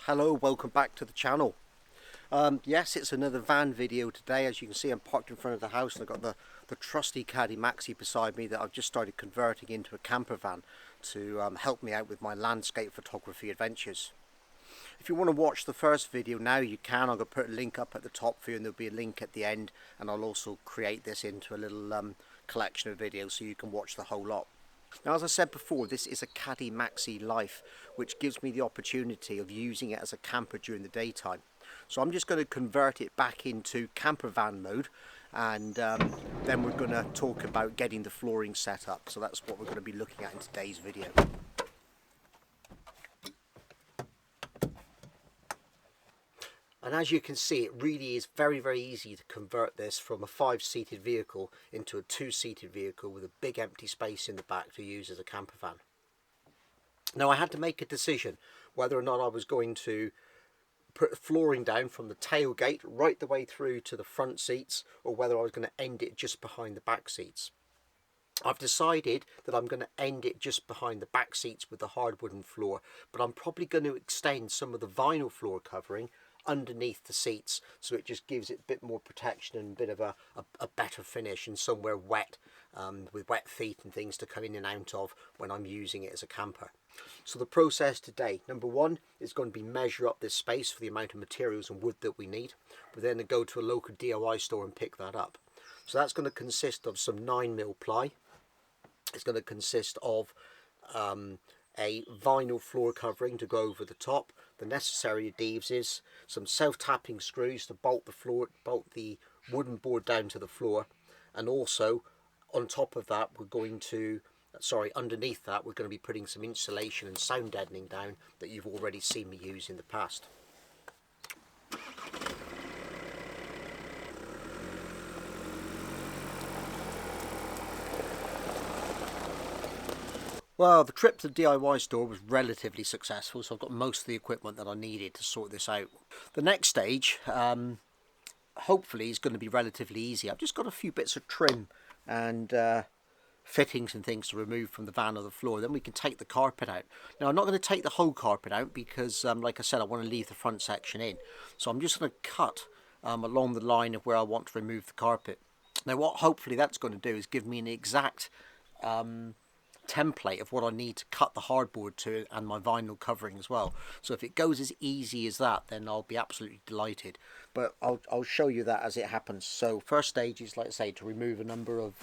Hello, welcome back to the channel. Yes, it's another van video today. As you can see, I'm parked in front of the house and I've got the trusty Caddy Maxi beside me that I've just started converting into a camper van to help me out with my landscape photography adventures. If you want to watch the first video now, you can. I'm going to put a link up at the top for you and there'll be a link at the end, and I'll also create this into a little collection of videos so you can watch the whole lot. Now, as I said before, this is a Caddy Maxi Life, which gives me the opportunity of using it as a camper during the daytime. So I'm just going to convert it back into camper van mode, and then we're going to talk about getting the flooring set up. So that's what we're going to be looking at in today's video. And as you can see, it really is very, very easy to convert this from a 5-seated vehicle into a 2-seated vehicle with a big empty space in the back to use as a camper van. Now, I had to make a decision whether or not I was going to put flooring down from the tailgate right the way through to the front seats, or whether I was going to end it just behind the back seats. I've decided that I'm going to end it just behind the back seats with the hardwood floor, but I'm probably going to extend some of the vinyl floor covering underneath the seats, so it just gives it a bit more protection and a bit of a better finish, and somewhere wet with wet feet and things to come in and out of when I'm using it as a camper. So the process today, number one, is going to be measure up this space for the amount of materials and wood that we need. We're then going to go to a local DIY store and pick that up. So that's going to consist of some 9mm ply. It's going to consist of a vinyl floor covering to go over the top, the necessary adhesives, some self-tapping screws to bolt the wooden board down to the floor, and also on top of that underneath that we're going to be putting some insulation and sound deadening down that you've already seen me use in the past. Well, the trip to the DIY store was relatively successful, so I've got most of the equipment that I needed to sort this out. The next stage, hopefully, is going to be relatively easy. I've just got a few bits of trim and fittings and things to remove from the van or the floor. Then we can take the carpet out. Now, I'm not going to take the whole carpet out because, like I said, I want to leave the front section in. So I'm just going to cut along the line of where I want to remove the carpet. Now, what hopefully that's going to do is give me an exact template of what I need to cut the hardboard to and my vinyl covering as well. So if it goes as easy as that, then I'll be absolutely delighted. But I'll show you that as it happens. So first stage is, like I say, to remove a number of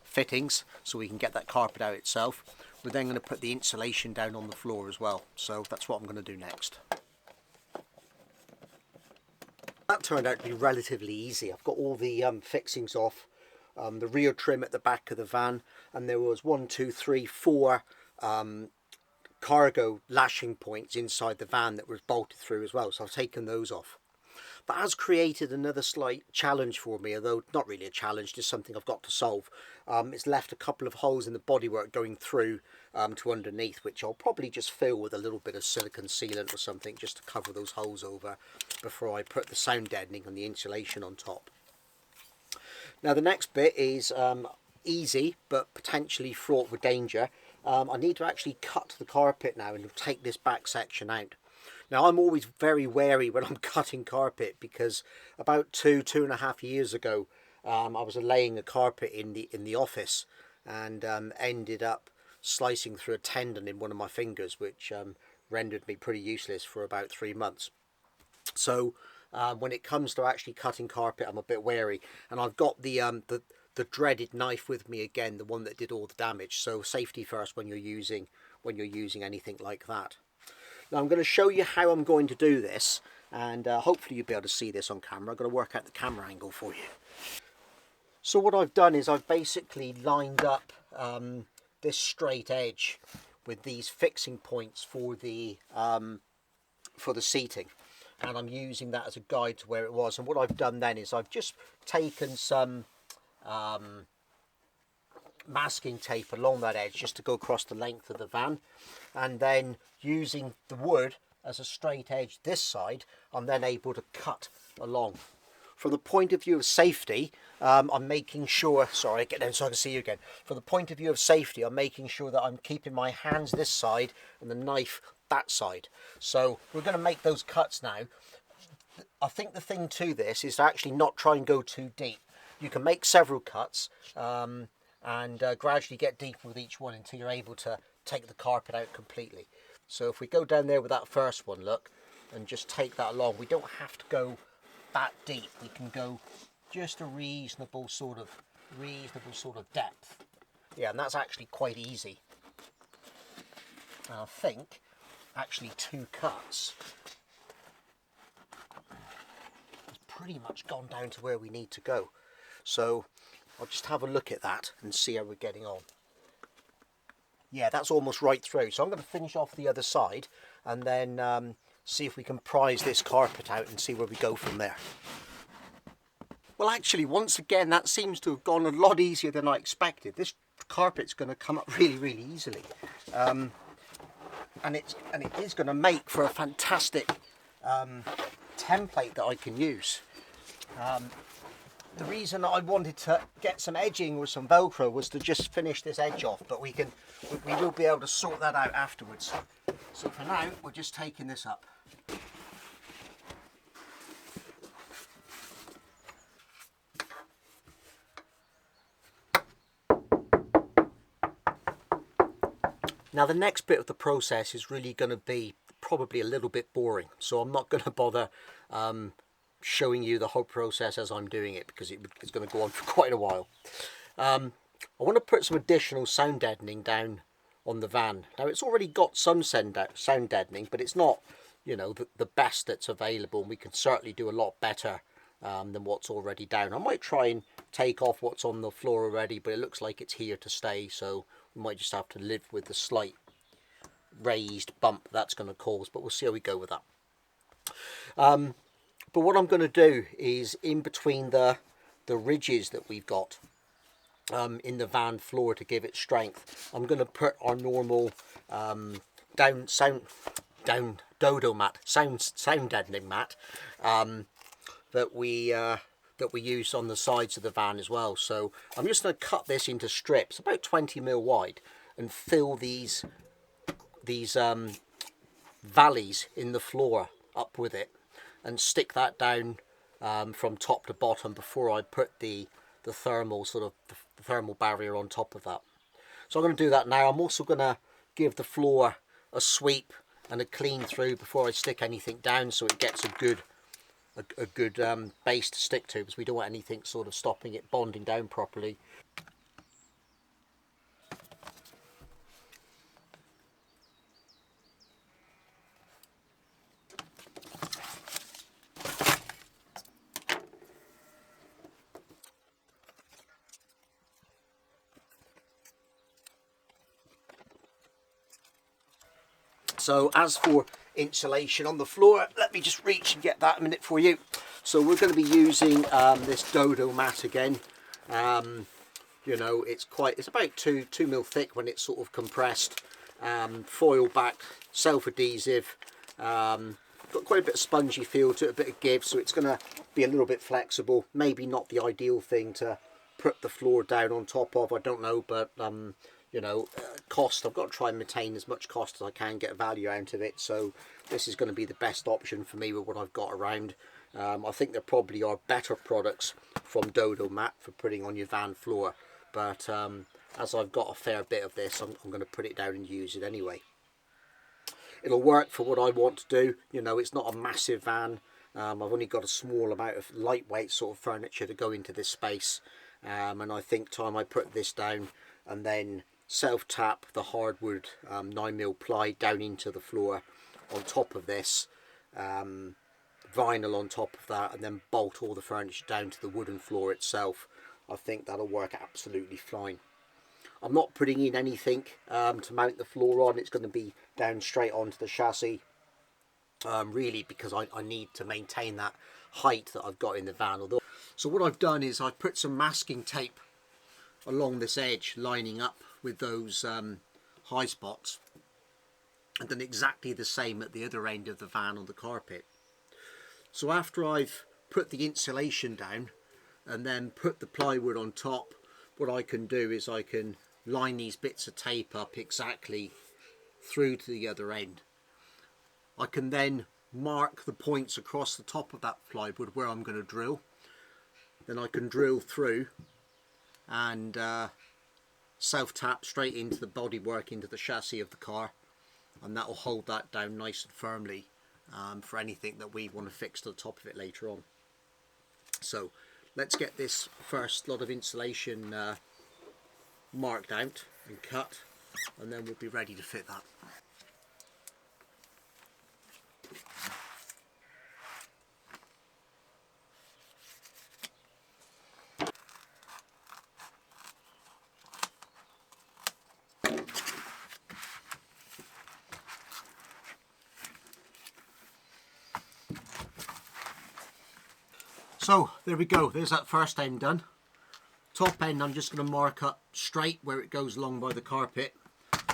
fittings so we can get that carpet out itself. We're then going to put the insulation down on the floor as well. So that's what I'm going to do next. That turned out to be relatively easy. I've got all the fixings off. The rear trim at the back of the van, and there was 4 cargo lashing points inside the van that was bolted through as well, so I've taken those off. That has created another slight challenge for me, although not really a challenge, just something I've got to solve. It's left a couple of holes in the bodywork going through to underneath, which I'll probably just fill with a little bit of silicone sealant or something just to cover those holes over before I put the sound deadening and the insulation on top. Now the next bit is easy but potentially fraught with danger. I need to actually cut the carpet now and take this back section out. Now I'm always very wary when I'm cutting carpet because about 2.5 years ago I was laying a carpet in the office and ended up slicing through a tendon in one of my fingers, which rendered me pretty useless for about 3 months. So when it comes to actually cutting carpet, I'm a bit wary, and I've got the dreaded knife with me again, the one that did all the damage. So safety first when you're using anything like that. Now I'm going to show you how I'm going to do this, and hopefully you'll be able to see this on camera. I've got to work out the camera angle for you. So what I've done is I've basically lined up this straight edge with these fixing points for the seating. And I'm using that as a guide to where it was. And what I've done then is I've just taken some masking tape along that edge just to go across the length of the van, and then using the wood as a straight edge this side, I'm then able to cut along from the point of view of safety, I'm making sure, sorry, get down so I can see you again. From the point of view of safety, I'm making sure that I'm keeping my hands this side and the knife that side. So we're going to make those cuts now. I think the thing to this is to actually not try and go too deep. You can make several cuts and gradually get deeper with each one until you're able to take the carpet out completely. So if we go down there with that first one, look, and just take that along, we don't have to go that deep. We can go just a reasonable sort of depth. Yeah, and that's actually quite easy. And I think actually 2 cuts has pretty much gone down to where we need to go. So I'll just have a look at that and see how we're getting on. Yeah, that's almost right through. So I'm going to finish off the other side and then see if we can prise this carpet out and see where we go from there. Well, actually, once again, that seems to have gone a lot easier than I expected. This carpet's going to come up really, really easily. And it is going to make for a fantastic template that I can use. The reason I wanted to get some edging with some Velcro was to just finish this edge off, but we will be able to sort that out afterwards. So for now, we're just taking this up. Now the next bit of the process is really going to be probably a little bit boring, so I'm not going to bother showing you the whole process as I'm doing it, because it's going to go on for quite a while. I want to put some additional sound deadening down on the van. Now it's already got some sound deadening, but it's not, you know, the best that's available, and we can certainly do a lot better than what's already down. I might try and take off what's on the floor already, but it looks like it's here to stay, so we might just have to live with the slight raised bump that's going to cause, but we'll see how we go with that. But what I'm going to do is, in between the ridges that we've got in the van floor to give it strength, I'm going to put our normal sound deadening mat that we use on the sides of the van as well. So I'm just going to cut this into strips about 20mm wide and fill these valleys in the floor up with it, and stick that down from top to bottom before I put the thermal thermal barrier on top of that. So I'm going to do that now. I'm also going to give the floor a sweep and a clean through before I stick anything down, so it gets a good base to stick to, because we don't want anything sort of stopping it bonding down properly. So as for insulation on the floor, let me just reach and get that a minute for you. So we're going to be using this Dodo mat again. You know, it's about 2mm thick when it's sort of compressed. Foil back, self-adhesive. Got quite a bit of spongy feel to it, a bit of give, so it's going to be a little bit flexible. Maybe not the ideal thing to put the floor down on top of, I don't know, but you know, cost, I've got to try and maintain as much cost as I can, get value out of it. So this is going to be the best option for me with what I've got around. I think there probably are better products from Dodo Mat for putting on your van floor, but as I've got a fair bit of this, I'm going to put it down and use it anyway. It'll work for what I want to do. You know, it's not a massive van. I've only got a small amount of lightweight sort of furniture to go into this space, and I think time I put this down and then self-tap the hardwood 9mm ply down into the floor on top of this, vinyl on top of that, and then bolt all the furniture down to the wooden floor itself. I think that'll work absolutely fine. I'm not putting in anything to mount the floor on. It's going to be down straight onto the chassis, really, because I need to maintain that height that I've got in the van. So what I've done is I've put some masking tape along this edge, lining up with those high spots, and done exactly the same at the other end of the van on the carpet. So after I've put the insulation down and then put the plywood on top, what I can do is I can line these bits of tape up exactly through to the other end. I can then mark the points across the top of that plywood where I'm going to drill. Then I can drill through and self-tap straight into the bodywork, into the chassis of the car, and that will hold that down nice and firmly for anything that we want to fix to the top of it later on. So let's get this first lot of insulation marked out and cut, and then we'll be ready to fit that. So there we go, there's that first end done. Top end I'm just going to mark up straight where it goes along by the carpet,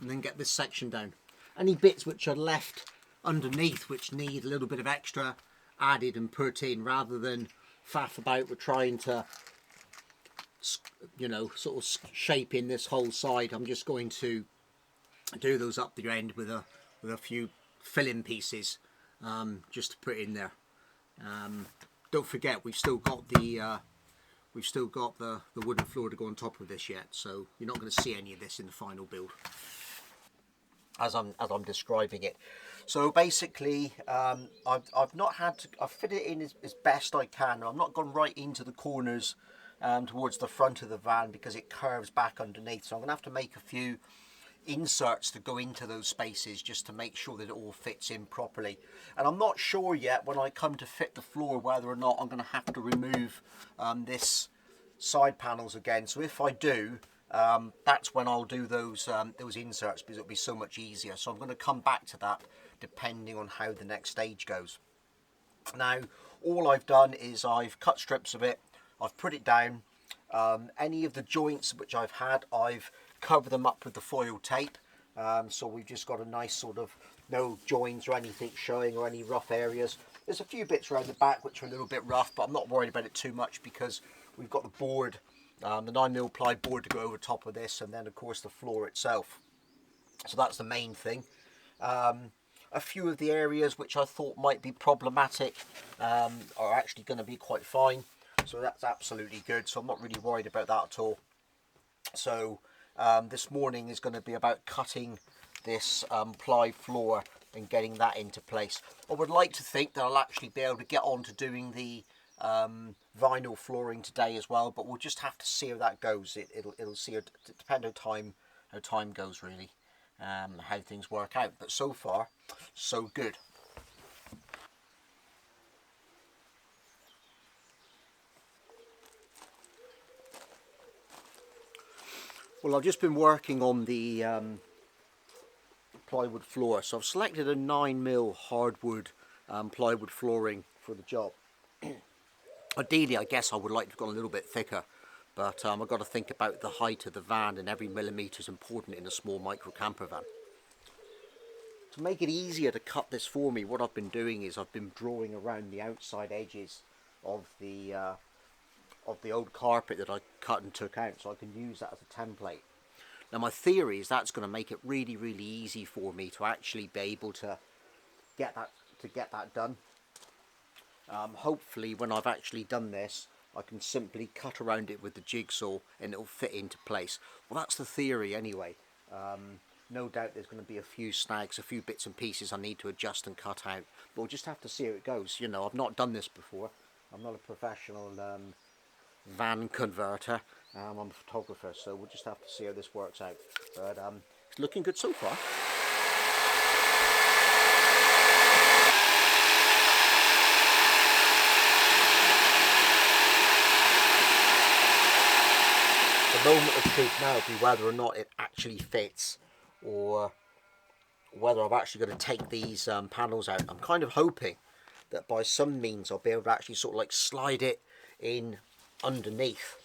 and then get this section down. Any bits which are left underneath which need a little bit of extra added and put in, rather than faff about with trying to, you know, sort of shape in this whole side, I'm just going to do those up the end with a few fill-in pieces just to put in there. Don't forget, we've still got the wooden floor to go on top of this yet, so you're not going to see any of this in the final build as I'm describing it. So basically, I've fit it in as best I can. I've not gone right into the corners towards the front of the van because it curves back underneath. So I'm going to have to make a few inserts to go into those spaces just to make sure that it all fits in properly. And I'm not sure yet, when I come to fit the floor, whether or not I'm going to have to remove this side panels again. So if I do, that's when I'll do those inserts, because it'll be so much easier. So I'm going to come back to that depending on how the next stage goes. Now all I've done is I've cut strips of it, I've put it down. Any of the joints which I've had, I've covered them up with the foil tape, so we've just got a nice sort of no joins or anything showing, or any rough areas. There's a few bits around the back which are a little bit rough, but I'm not worried about it too much because we've got the board, the 9mm ply board to go over top of this, and then of course the floor itself. So that's the main thing. A few of the areas which I thought might be problematic are actually going to be quite fine, so that's absolutely good. So I'm not really worried about that at all. So this morning is going to be about cutting this ply floor and getting that into place. I would like to think that I'll actually be able to get on to doing the vinyl flooring today as well, but we'll just have to see how that goes. It'll see, it depend how time goes really, how things work out. But so far, so good. Well, I've just been working on the plywood floor, so I've selected a 9mm hardwood plywood flooring for the job. Ideally, I guess I would like to have gone a little bit thicker, but I've got to think about the height of the van, and every millimetre is important in a small micro camper van. To make it easier to cut this for me, what I've been doing is I've been drawing around the outside edges of the old carpet that I cut and took out, so I can use that as a template. Now my theory is that's going to make it really easy for me to actually be able to get that done. Hopefully when I've actually done this, I can simply cut around it with the jigsaw and it'll fit into place. Well, that's the theory anyway. No doubt there's going to be a few snags, a few bits and pieces I need to adjust and cut out, but we'll just have to see how it goes. You know, I've not done this before. I'm not a professional van converter. I'm a photographer, so we'll just have to see how this works out. But it's looking good so far. The moment of truth now will be whether or not it actually fits, or whether I'm actually going to take these panels out. I'm kind of hoping that by some means I'll be able to actually sort of like slide it in underneath.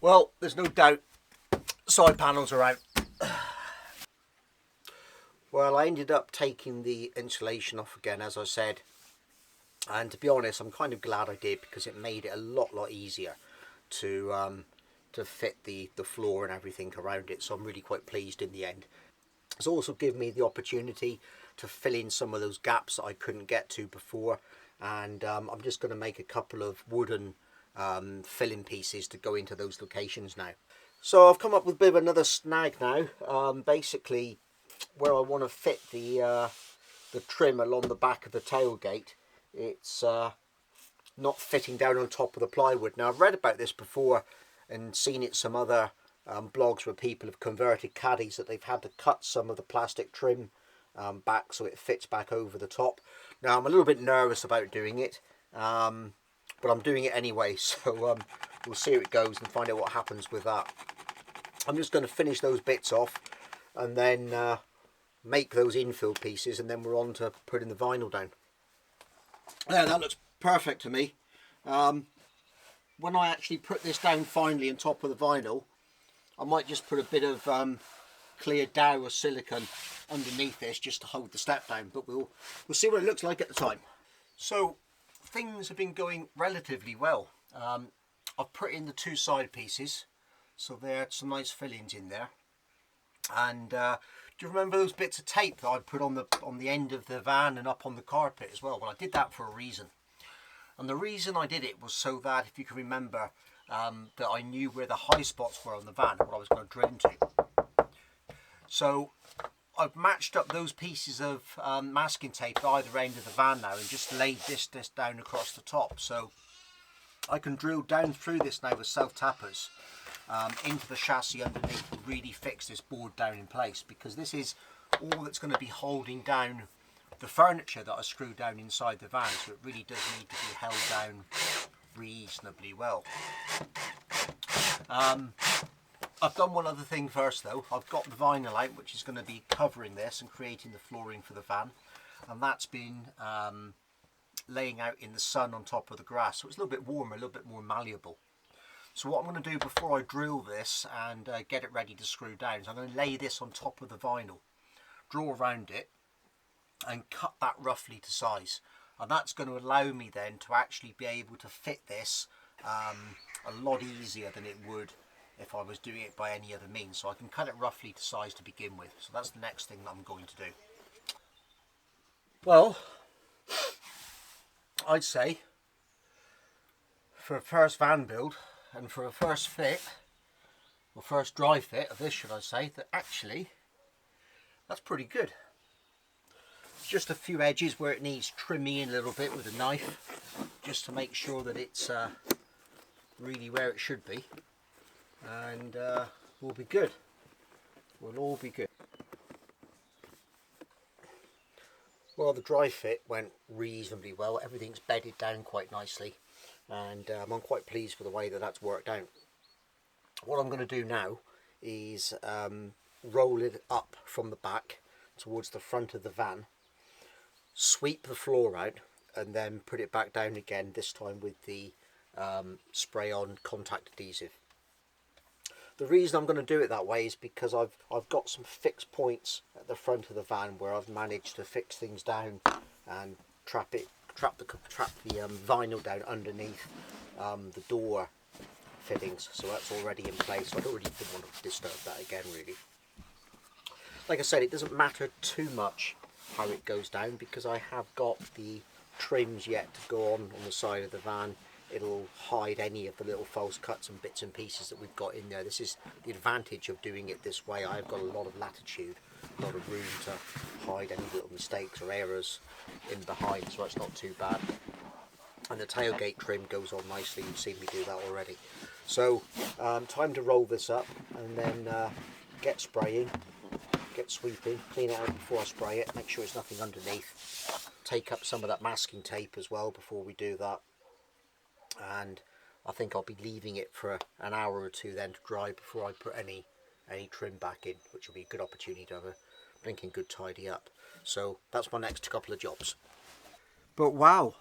Well, there's no doubt Side panels are out. Well, I ended up taking the insulation off again, as I said, and to be honest, I'm kind of glad I did, because it made it a lot easier to fit the floor and everything around it. So I'm really quite pleased in the end. It's also given me the opportunity to fill in some of those gaps that I couldn't get to before, and I'm just going to make a couple of wooden filling pieces to go into those locations now. So I've come up with a bit of another snag now. Basically, where I want to fit the trim along the back of the tailgate, it's not fitting down on top of the plywood. Now, I've read about this before and seen it some other blogs where people have converted caddies, that they've had to cut some of the plastic trim back so it fits back over the top. Now, I'm a little bit nervous about doing it, but I'm doing it anyway, so we'll see how it goes and find out what happens with that. I'm just going to finish those bits off and then make those infill pieces, and then we're on to putting the vinyl down. Yeah, that looks perfect to me. When I actually put this down finally on top of the vinyl, I might just put a bit of clear dough or silicone underneath this just to hold the step down, but we'll see what it looks like at the time. So things have been going relatively well. I've put in the two side pieces, so there are some nice fillings in there. And do you remember those bits of tape that I put on the end of the van and up on the carpet as well? Well, I did that for a reason. And the reason I did it was so that, if you can remember, that I knew where the high spots were on the van and what I was going to drill into. So I've matched up those pieces of masking tape at either end of the van now and just laid this down across the top. So I can drill down through this now with self-tappers into the chassis underneath and really fix this board down in place, because this is all that's going to be holding down the furniture that I screwed down inside the van, so it really does need to be held down reasonably well. I've done one other thing first though. I've got the vinyl out, which is going to be covering this and creating the flooring for the van, and that's been laying out in the sun on top of the grass, so it's a little bit warmer, a little bit more malleable. So what I'm going to do before I drill this and get it ready to screw down is I'm going to lay this on top of the vinyl, draw around it and cut that roughly to size, and that's going to allow me then to actually be able to fit this a lot easier than it would if I was doing it by any other means. So I can cut it roughly to size to begin with. So that's the next thing that I'm going to do. Well, I'd say for a first van build and for a first fit, or first dry fit of this, should I say, that actually that's pretty good. Just a few edges where it needs trimming in a little bit with a knife, just to make sure that it's really where it should be, and we'll be good. We'll all be good. Well, the dry fit went reasonably well. Everything's bedded down quite nicely, and I'm quite pleased with the way that that's worked out. What I'm going to do now is roll it up from the back towards the front of the van, sweep the floor out, and then put it back down again, this time with the spray on contact adhesive. The reason I'm going to do it that way is because I've got some fixed points at the front of the van where I've managed to fix things down and trap the vinyl down underneath the door fittings, so that's already in place. So I don't really want to disturb that again, really. Like I said, it doesn't matter too much how it goes down, because I have got the trims yet to go on the side of the van. It'll hide any of the little false cuts and bits and pieces that we've got in there. This is the advantage of doing it this way. I've got a lot of latitude, a lot of room to hide any little mistakes or errors in behind, so it's not too bad. And the tailgate trim goes on nicely. You've seen me do that already. So time to roll this up and then get spraying, get sweeping, clean it out before I spray it, make sure there's nothing underneath, take up some of that masking tape as well before we do that, and I think I'll be leaving it for an hour or two then to dry before I put any trim back in, which will be a good opportunity to have a blinking good tidy up. So that's my next couple of jobs. But wow,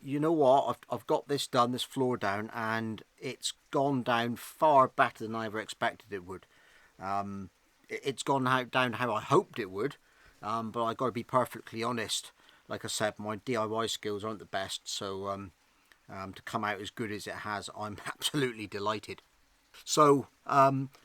you know what, I've got this done, this floor down, and it's gone down far better than I ever expected it would. It's gone down how I hoped it would, but I got to be perfectly honest. Like I said, my DIY skills aren't the best, so to come out as good as it has, I'm absolutely delighted. So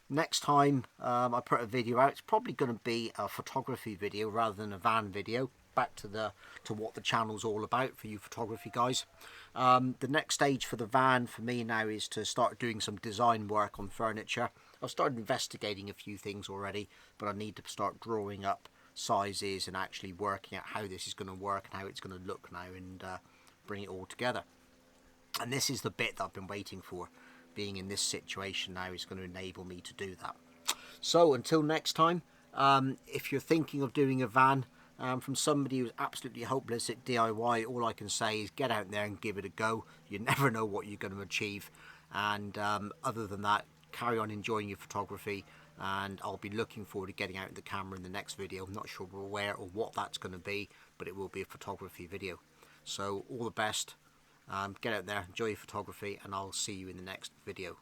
next time I put a video out, it's probably going to be a photography video rather than a van video. Back to what the channel's all about for you photography guys. The next stage for the van for me now is to start doing some design work on furniture. I've started investigating a few things already, but I need to start drawing up sizes and actually working out how this is going to work and how it's going to look now, and bring it all together. And this is the bit that I've been waiting for. Being in this situation now is going to enable me to do that. So until next time, if you're thinking of doing a van from somebody who's absolutely hopeless at DIY, all I can say is get out there and give it a go. You never know what you're going to achieve. And other than that, carry on enjoying your photography, and I'll be looking forward to getting out the camera in the next video. I'm not sure where or what that's going to be, but it will be a photography video. So all the best. Get out there, enjoy your photography, and I'll see you in the next video.